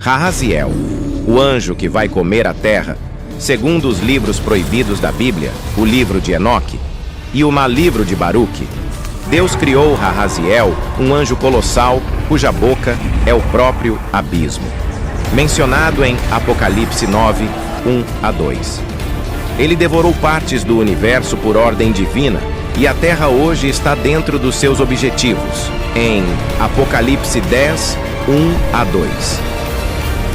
Rahaziel, o anjo que vai comer a terra, segundo os livros proibidos da Bíblia, o livro de Enoque e o livro de Baruque. Deus criou Rahaziel, um anjo colossal, cuja boca é o próprio abismo, mencionado em Apocalipse 9, 1-2. Ele devorou partes do universo por ordem divina, e a Terra hoje está dentro dos seus objetivos, em Apocalipse 10, 1-2.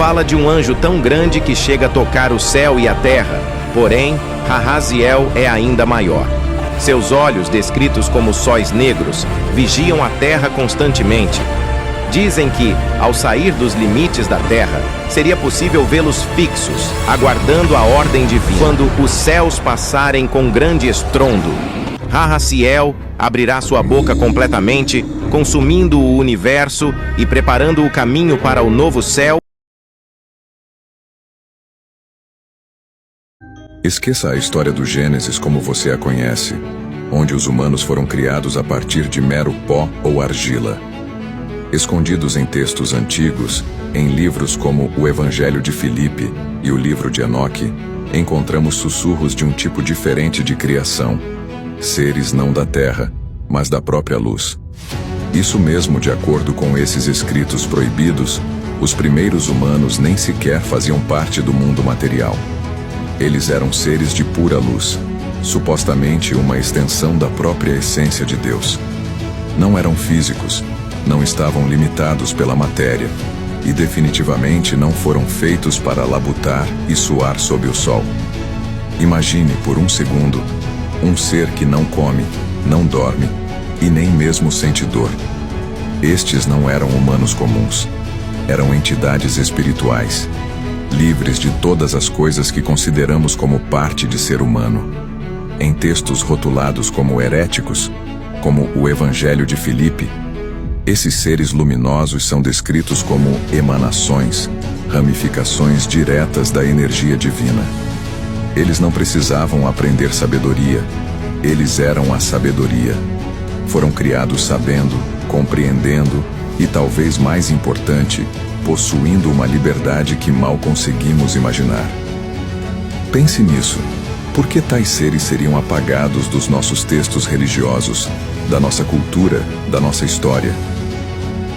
Fala de um anjo tão grande que chega a tocar o céu e a terra, porém, Rahaziel é ainda maior. Seus olhos, descritos como sóis negros, vigiam a terra constantemente. Dizem que, ao sair dos limites da terra, seria possível vê-los fixos, aguardando a ordem divina. Quando os céus passarem com grande estrondo, Rahaziel abrirá sua boca completamente, consumindo o universo e preparando o caminho para o novo céu. Esqueça a história do Gênesis como você a conhece, onde os humanos foram criados a partir de mero pó ou argila. Escondidos em textos antigos, em livros como o Evangelho de Filipe e o livro de Enoque, encontramos sussurros de um tipo diferente de criação, seres não da terra, mas da própria luz. Isso mesmo, de acordo com esses escritos proibidos, os primeiros humanos nem sequer faziam parte do mundo material. Eles eram seres de pura luz, supostamente uma extensão da própria essência de Deus. Não eram físicos, não estavam limitados pela matéria, e definitivamente não foram feitos para labutar e suar sob o sol. Imagine, por um segundo, um ser que não come, não dorme e nem mesmo sente dor. Estes não eram humanos comuns, eram entidades espirituais, livres de todas as coisas que consideramos como parte de ser humano. Em textos rotulados como heréticos, como o Evangelho de Filipe, esses seres luminosos são descritos como emanações, ramificações diretas da energia divina. Eles não precisavam aprender sabedoria, eles eram a sabedoria. Foram criados sabendo, compreendendo e, talvez mais importante, possuindo uma liberdade que mal conseguimos imaginar. Pense nisso. Por que tais seres seriam apagados dos nossos textos religiosos, da nossa cultura, da nossa história?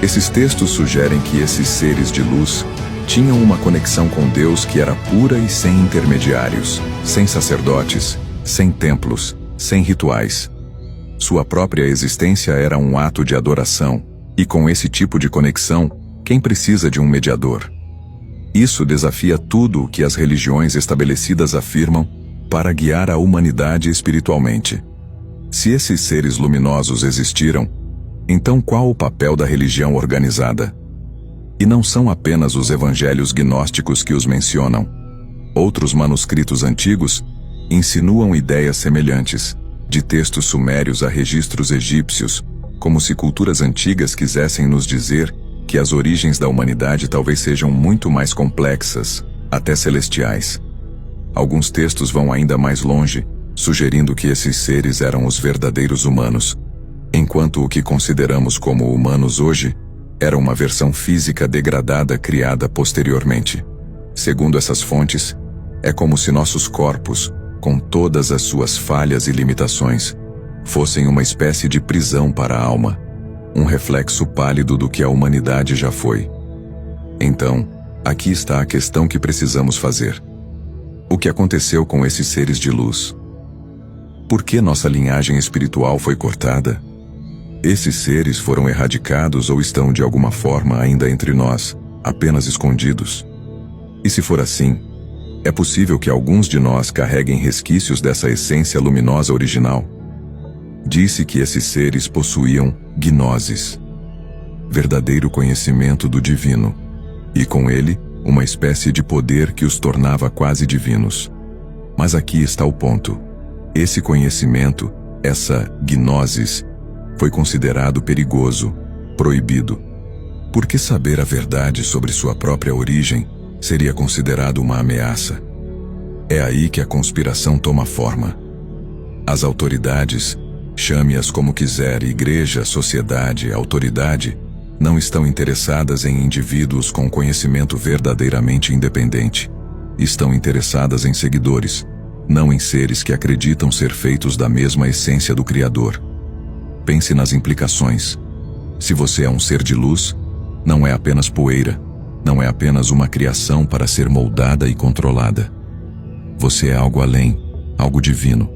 Esses textos sugerem que esses seres de luz tinham uma conexão com Deus que era pura e sem intermediários, sem sacerdotes, sem templos, sem rituais. Sua própria existência era um ato de adoração, e com esse tipo de conexão, quem precisa de um mediador? Isso desafia tudo o que as religiões estabelecidas afirmam para guiar a humanidade espiritualmente. Se esses seres luminosos existiram, então qual o papel da religião organizada? E não são apenas os evangelhos gnósticos que os mencionam. Outros manuscritos antigos insinuam ideias semelhantes, de textos sumérios a registros egípcios, como se culturas antigas quisessem nos dizer que as origens da humanidade talvez sejam muito mais complexas, até celestiais. Alguns textos vão ainda mais longe, sugerindo que esses seres eram os verdadeiros humanos, enquanto o que consideramos como humanos hoje era uma versão física degradada criada posteriormente. Segundo essas fontes, é como se nossos corpos, com todas as suas falhas e limitações, fossem uma espécie de prisão para a alma, um reflexo pálido do que a humanidade já foi. Então, aqui está a questão que precisamos fazer. O que aconteceu com esses seres de luz? Por que nossa linhagem espiritual foi cortada? Esses seres foram erradicados ou estão de alguma forma ainda entre nós, apenas escondidos? E se for assim, é possível que alguns de nós carreguem resquícios dessa essência luminosa original? Disse que esses seres possuíam gnoses, verdadeiro conhecimento do divino, e com ele, uma espécie de poder que os tornava quase divinos. Mas aqui está o ponto. Esse conhecimento, essa gnosis, foi considerado perigoso, proibido. Porque saber a verdade sobre sua própria origem seria considerado uma ameaça. É aí que a conspiração toma forma. As autoridades, chame-as como quiser, igreja, sociedade, autoridade, não estão interessadas em indivíduos com conhecimento verdadeiramente independente. Estão interessadas em seguidores, não em seres que acreditam ser feitos da mesma essência do Criador. Pense nas implicações. Se você é um ser de luz, não é apenas poeira, não é apenas uma criação para ser moldada e controlada. Você é algo além, algo divino.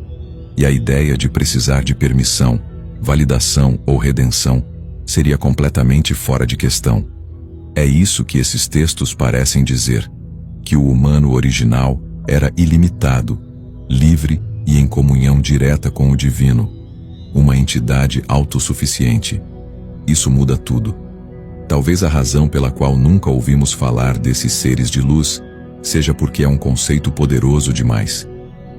E a ideia de precisar de permissão, validação ou redenção seria completamente fora de questão. É isso que esses textos parecem dizer, que o humano original era ilimitado, livre e em comunhão direta com o divino, uma entidade autossuficiente. Isso muda tudo. Talvez a razão pela qual nunca ouvimos falar desses seres de luz seja porque é um conceito poderoso demais.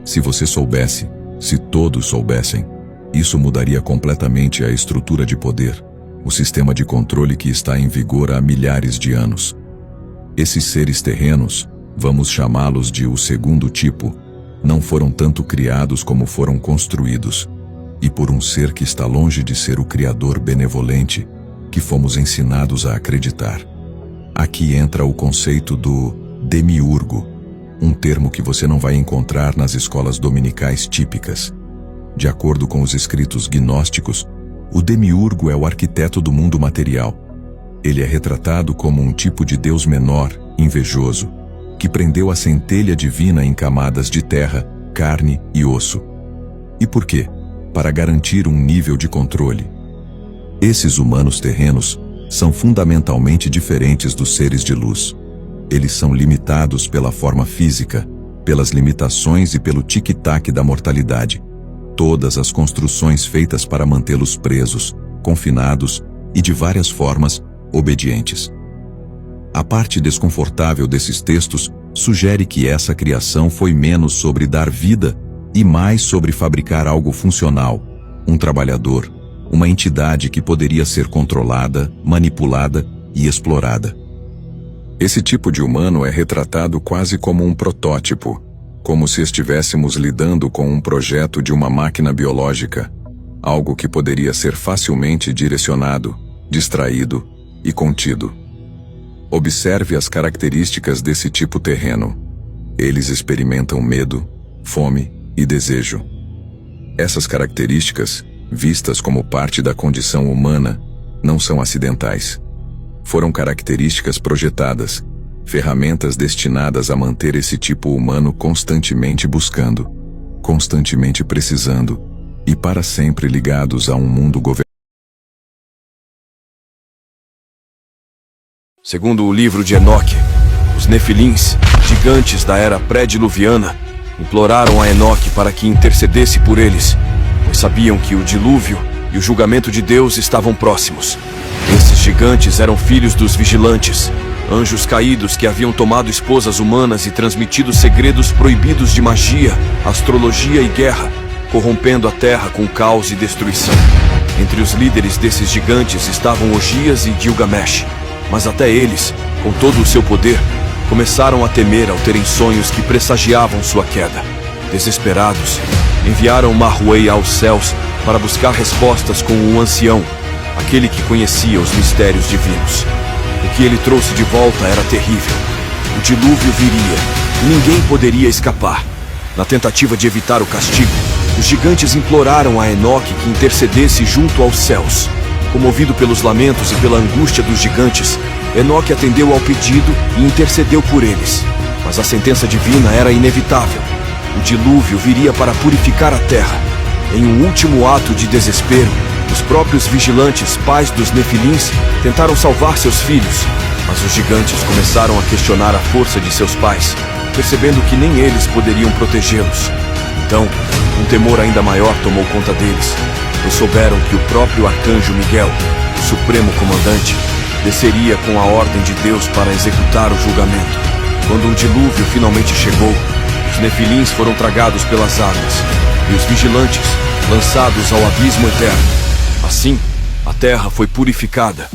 Se você soubesse, se todos soubessem, isso mudaria completamente a estrutura de poder, o sistema de controle que está em vigor há milhares de anos. Esses seres terrenos, vamos chamá-los de o segundo tipo, não foram tanto criados como foram construídos, e por um ser que está longe de ser o Criador benevolente que fomos ensinados a acreditar. Aqui entra o conceito do demiurgo, um termo que você não vai encontrar nas escolas dominicais típicas. De acordo com os escritos gnósticos, o demiurgo é o arquiteto do mundo material. Ele é retratado como um tipo de Deus menor, invejoso, que prendeu a centelha divina em camadas de terra, carne e osso. E por quê? Para garantir um nível de controle. Esses humanos terrenos são fundamentalmente diferentes dos seres de luz. Eles são limitados pela forma física, pelas limitações e pelo tic-tac da mortalidade. Todas as construções feitas para mantê-los presos, confinados e, de várias formas, obedientes. A parte desconfortável desses textos sugere que essa criação foi menos sobre dar vida e mais sobre fabricar algo funcional, um trabalhador, uma entidade que poderia ser controlada, manipulada e explorada. Esse tipo de humano é retratado quase como um protótipo, como se estivéssemos lidando com um projeto de uma máquina biológica, algo que poderia ser facilmente direcionado, distraído e contido. Observe as características desse tipo terreno. Eles experimentam medo, fome e desejo. Essas características, vistas como parte da condição humana, não são acidentais. Foram características projetadas, ferramentas destinadas a manter esse tipo humano constantemente buscando, constantemente precisando, e para sempre ligados a um mundo governado. Segundo o livro de Enoque, os Nefilins, gigantes da era pré-diluviana, imploraram a Enoque para que intercedesse por eles, pois sabiam que o dilúvio e o julgamento de Deus estavam próximos. Esses gigantes eram filhos dos vigilantes, anjos caídos que haviam tomado esposas humanas e transmitido segredos proibidos de magia, astrologia e guerra, corrompendo a terra com caos e destruição. Entre os líderes desses gigantes estavam Ogias e Gilgamesh, mas até eles, com todo o seu poder, começaram a temer ao terem sonhos que pressagiavam sua queda. Desesperados, enviaram Mahuei aos céus para buscar respostas com o ancião, aquele que conhecia os mistérios divinos. O que ele trouxe de volta era terrível. O dilúvio viria, e ninguém poderia escapar. Na tentativa de evitar o castigo, os gigantes imploraram a Enoque que intercedesse junto aos céus. Comovido pelos lamentos e pela angústia dos gigantes, Enoque atendeu ao pedido e intercedeu por eles. Mas a sentença divina era inevitável. O dilúvio viria para purificar a terra. Em um último ato de desespero, os próprios vigilantes, pais dos Nefilins, tentaram salvar seus filhos, mas os gigantes começaram a questionar a força de seus pais, percebendo que nem eles poderiam protegê-los. Então, um temor ainda maior tomou conta deles, pois souberam que o próprio arcanjo Miguel, o supremo comandante, desceria com a ordem de Deus para executar o julgamento. Quando o dilúvio finalmente chegou, os Nefilins foram tragados pelas águas, e os vigilantes, lançados ao abismo eterno. Assim, a terra foi purificada.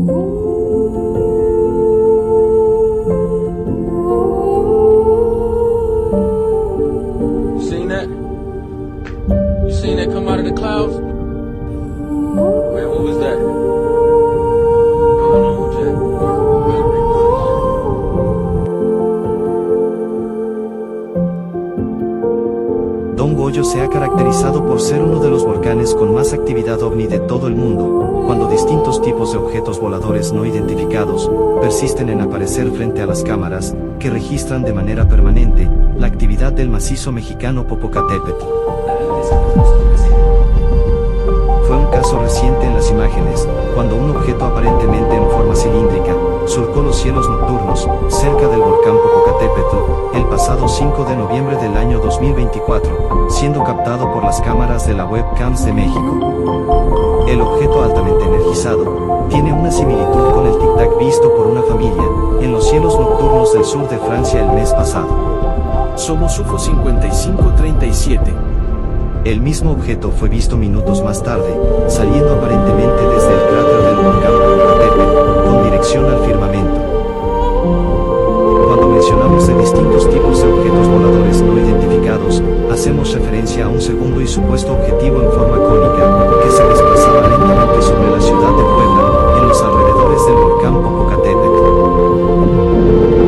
Seen that? You seen that come out of the clouds? Man, what was that? Going on, Jack? Don Goyo se ha caracterizado por ser uno de los volcanes con más actividad ovni de todo el mundo, cuando distintos tipos de objetos voladores no identificados persisten en aparecer frente a las cámaras, que registran de manera permanente la actividad del macizo mexicano Popocatépetl. Fue un caso reciente en las imágenes, cuando un objeto aparentemente en forma cilíndrica surcó los cielos nocturnos cerca del volcán Popocatépetl el pasado 5 de noviembre del año 2024, siendo captado por las cámaras de la webcams de México. El objeto altamente energizado tiene una similitud con el tic-tac visto por una familia en los cielos nocturnos del sur de Francia el mes pasado. Somos UFO 5537. El mismo objeto fue visto minutos más tarde, saliendo aparentemente desde el cráter del volcán Popocatépetl, con dirección al firmamento. Cuando mencionamos de distintos tipos de objetos voladores no identificados, hacemos referencia a un segundo y supuesto objetivo en forma cónica, que se desplazaba lentamente sobre la ciudad de Puebla, en los alrededores del volcán Popocatépetl.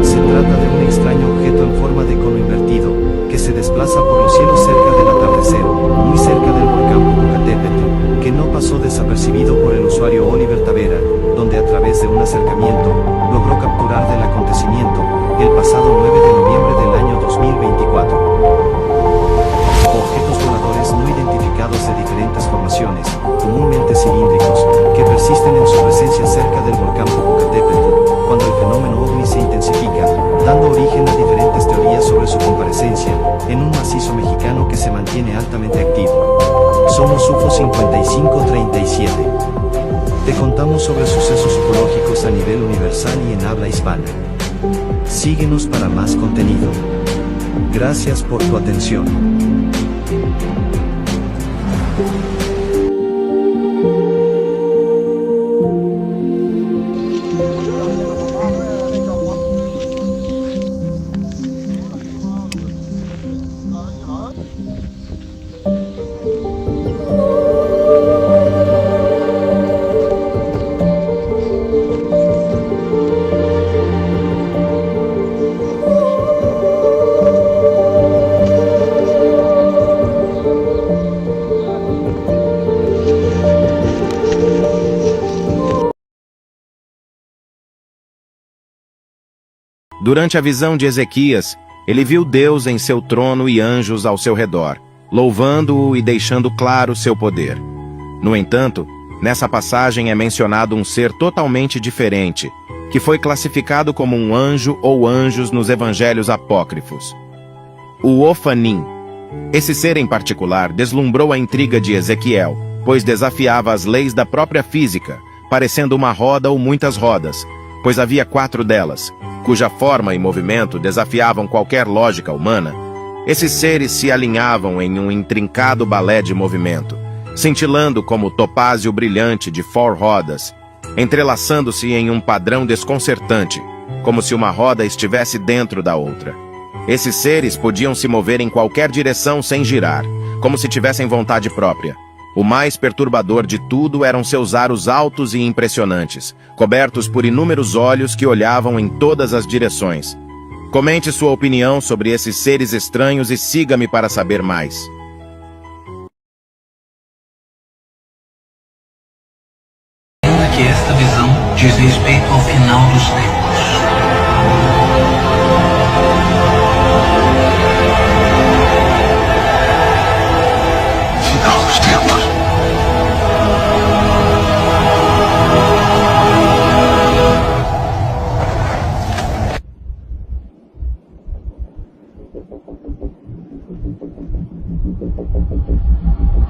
Se trata de un extraño objeto en forma de cono invertido, que se desplaza por los cielos cerca del atardecer, muy cerca del volcán Popocatépetl, que no pasó desapercibido por el usuario Oliver Tavera, donde a través de un acercamiento, logró capturar del acontecimiento, el pasado 9 de noviembre del año 2024. Objetos voladores no identificados de diferentes formaciones, comúnmente cilíndricos, que persisten en su presencia cerca del volcán Popocatépetl, cuando el fenómeno ovni se intensifica, dando origen a diferentes teorías sobre su comparecencia, en un macizo mexicano que se mantiene altamente activo. Somos UFO 5537. Te contamos sobre sucesos ufológicos a nivel universal y en habla hispana. Síguenos para más contenido. Gracias por tu atención. Durante a visão de Ezequias, ele viu Deus em seu trono e anjos ao seu redor, louvando-o e deixando claro seu poder. No entanto, nessa passagem é mencionado um ser totalmente diferente, que foi classificado como um anjo ou anjos nos evangelhos apócrifos. O Ofanim. Esse ser em particular deslumbrou a intriga de Ezequiel, pois desafiava as leis da própria física, parecendo uma roda ou muitas rodas, pois havia 4 delas, cuja forma e movimento desafiavam qualquer lógica humana. Esses seres se alinhavam em um intrincado balé de movimento, cintilando como topázio brilhante de 4 rodas, entrelaçando-se em um padrão desconcertante, como se uma roda estivesse dentro da outra. Esses seres podiam se mover em qualquer direção sem girar, como se tivessem vontade própria. O mais perturbador de tudo eram seus aros altos e impressionantes, cobertos por inúmeros olhos que olhavam em todas as direções. Comente sua opinião sobre esses seres estranhos e siga-me para saber mais. Ainda que esta visão diz respeito ao final dos tempos. Final dos tempos.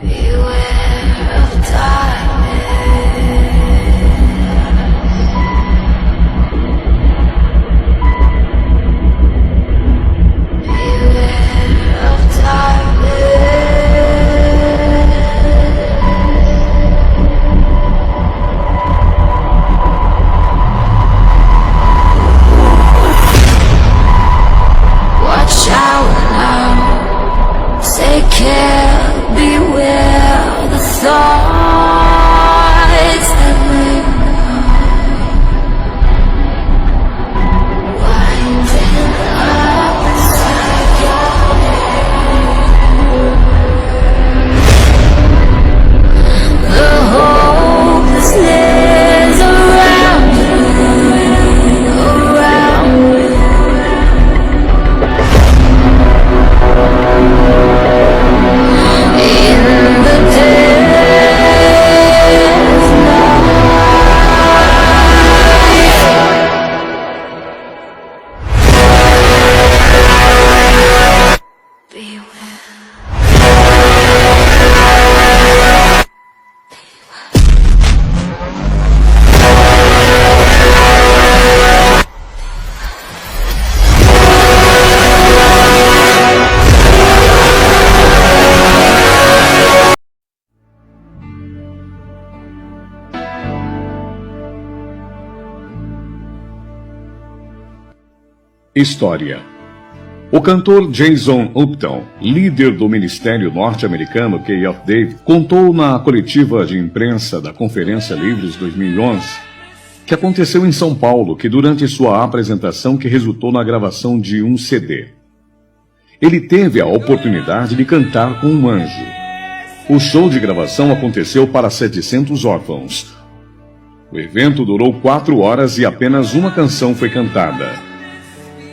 Beware of darkness. Beware of darkness. História. O cantor Jason Upton, líder do Ministério Norte-Americano Key of David, contou na coletiva de imprensa da Conferência Livres 2011, que aconteceu em São Paulo, que durante sua apresentação que resultou na gravação de um CD. Ele teve a oportunidade de cantar com um anjo. O show de gravação aconteceu para 700 órfãos. O evento durou 4 horas e apenas uma canção foi cantada.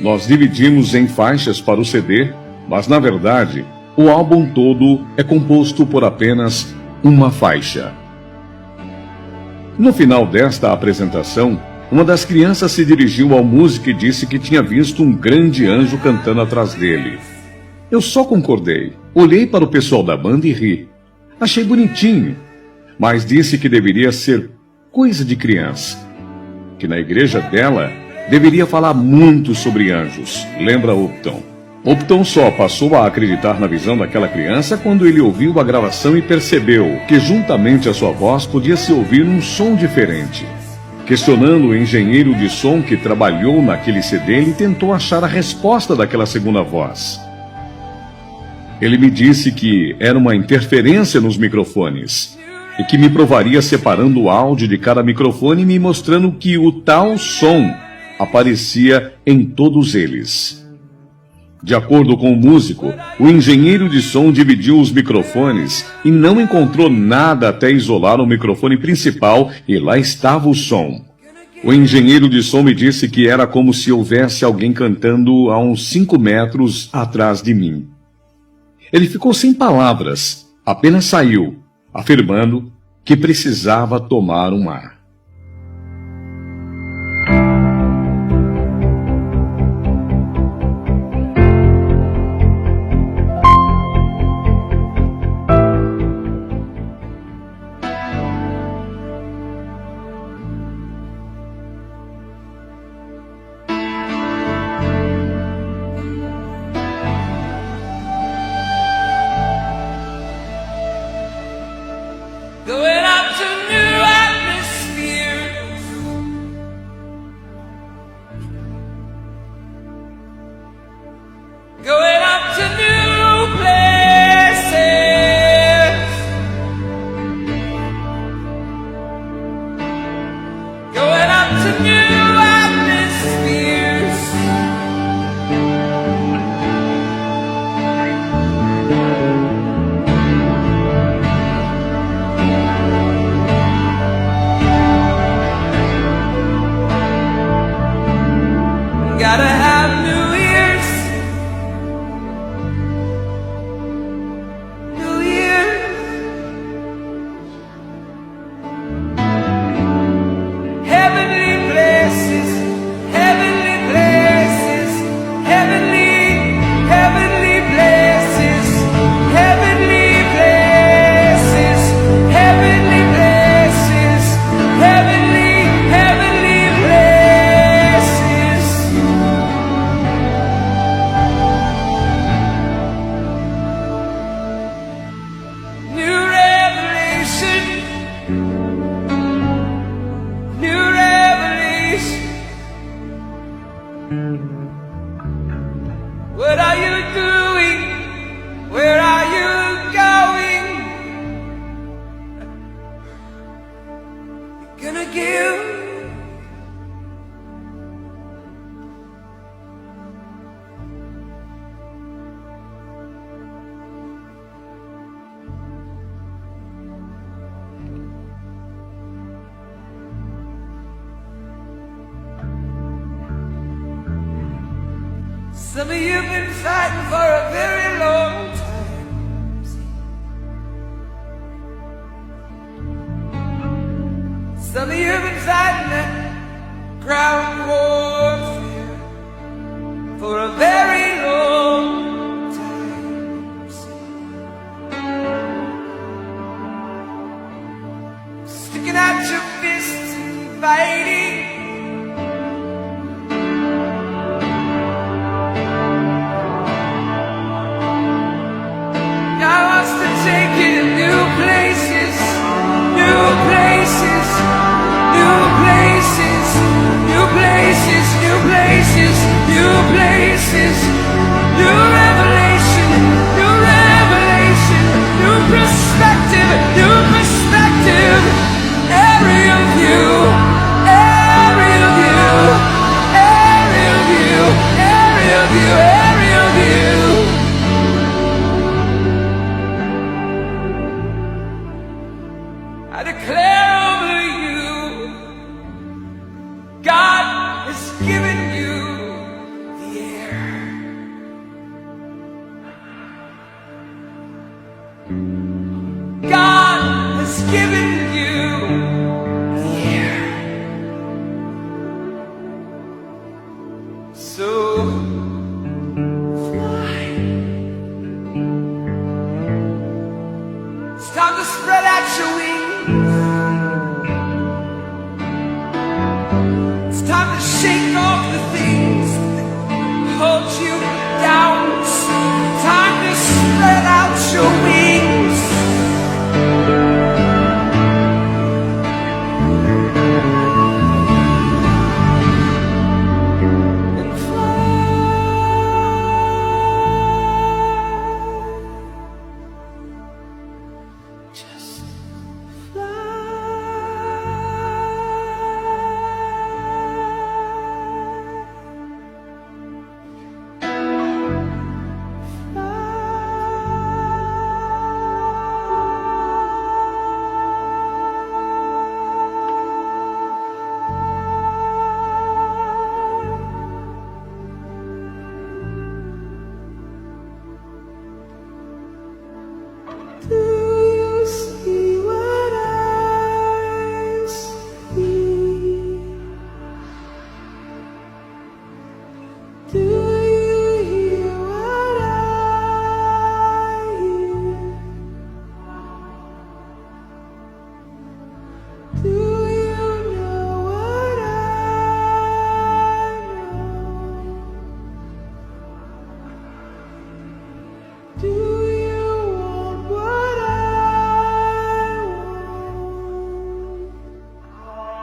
Nós dividimos em faixas para o CD, mas na verdade, o álbum todo é composto por apenas uma faixa. No final desta apresentação, uma das crianças se dirigiu ao músico e disse que tinha visto um grande anjo cantando atrás dele. Eu só concordei, olhei para o pessoal da banda e ri. Achei bonitinho, mas disse que deveria ser coisa de criança, que na igreja dela deveria falar muito sobre anjos, lembra Upton. Upton só passou a acreditar na visão daquela criança quando ele ouviu a gravação e percebeu que juntamente a sua voz podia se ouvir um som diferente. Questionando o engenheiro de som que trabalhou naquele CD, ele tentou achar a resposta daquela segunda voz. Ele me disse que era uma interferência nos microfones e que me provaria separando o áudio de cada microfone e me mostrando que o tal som aparecia em todos eles. De acordo com o músico, o engenheiro de som dividiu os microfones e não encontrou nada até isolar o microfone principal e lá estava o som. O engenheiro de som me disse que era como se houvesse alguém cantando a uns 5 metros atrás de mim. Ele ficou sem palavras, apenas saiu, afirmando que precisava tomar um ar. Going up to new atmospheres, going up to new places, going up to new atmospheres. Gotta have new ears, new ears. Heavenly places, heavenly places, heavenly, heavenly places, heavenly places, heavenly places, heavenly, heavenly places. New revelation, new revelation. What are you doing? Where are you going? You're gonna give. Some of you have been fighting for a very long time. Some of you have been fighting that ground warfare for a very long time. Sticking out your fists and fighting. has given you the air. God has given you the air. So fly. It's time to spread out your wings. It's time to shake off the things that hold you down. It's time to spread out your wings. And fly. Just do you see what I see? Do you hear what I hear? Do you know what I know? Do you want what I want?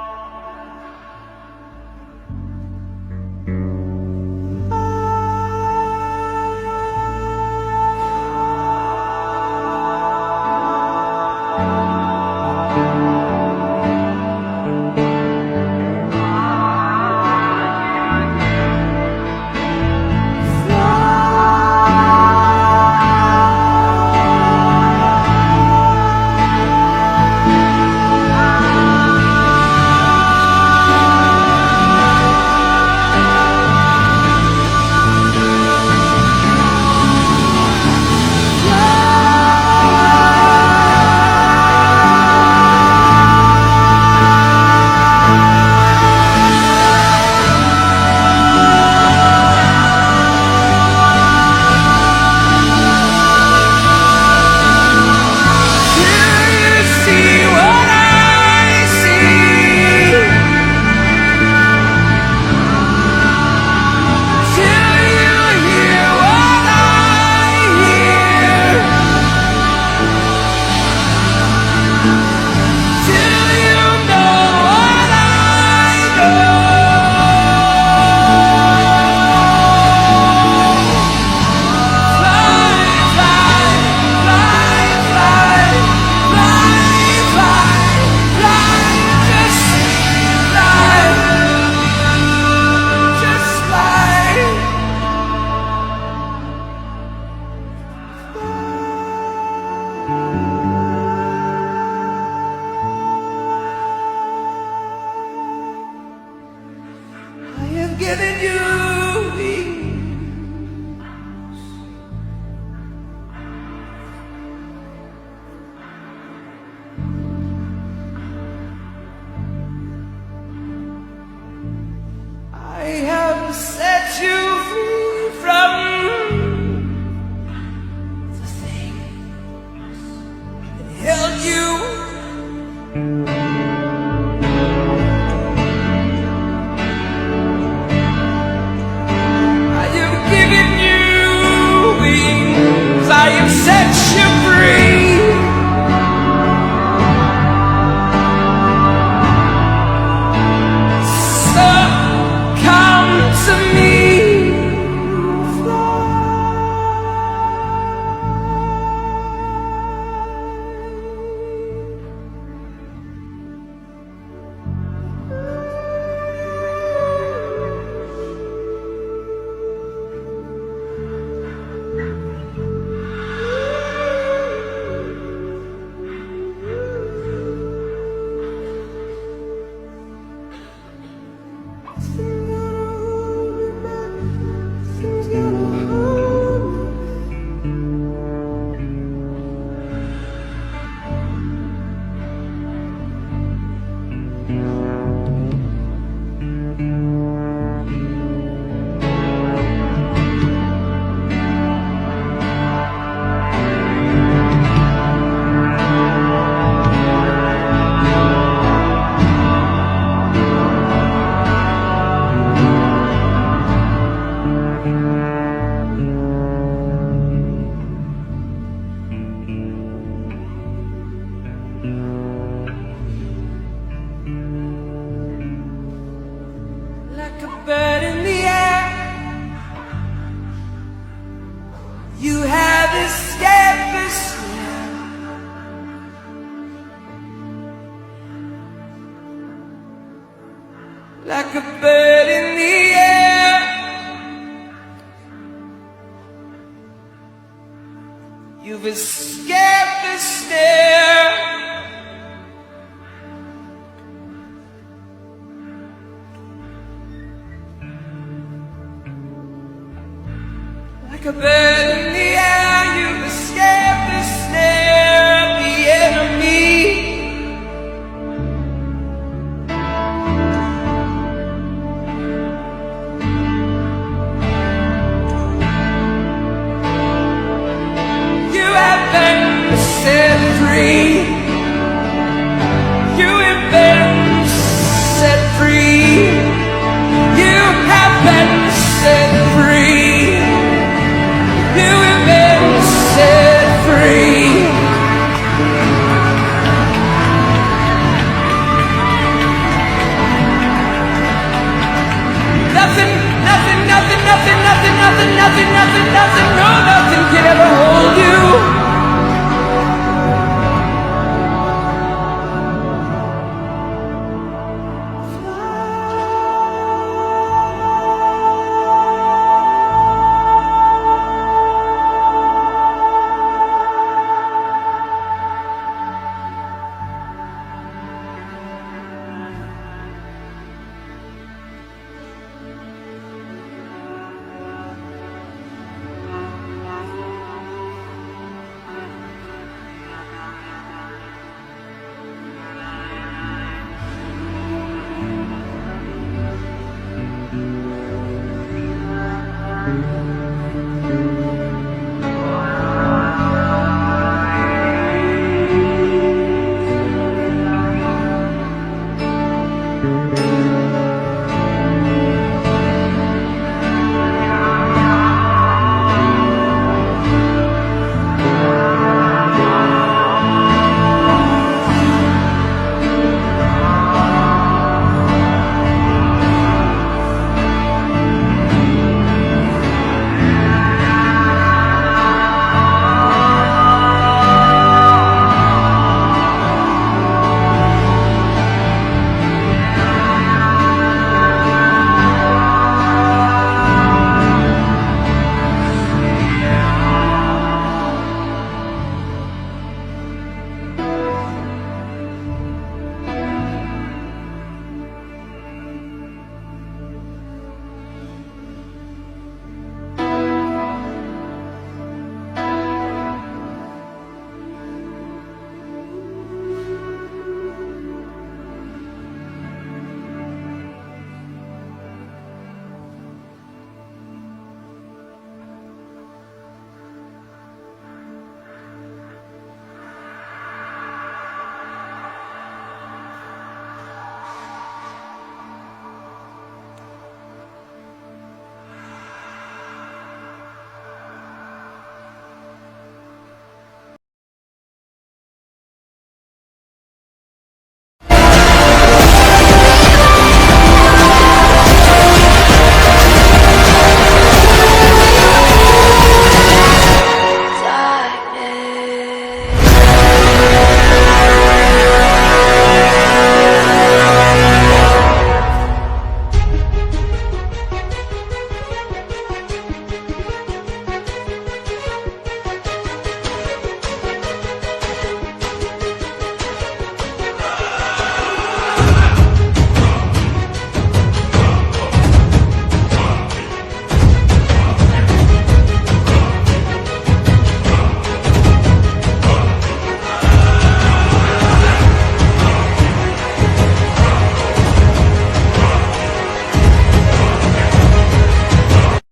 I have given you wings. I have set you free from the things that held you. I have given you wings. I have set you free. So come to me. Like a bird in the air, you have escaped the snare. Like a bird in the air, you've escaped the snare. Like a bird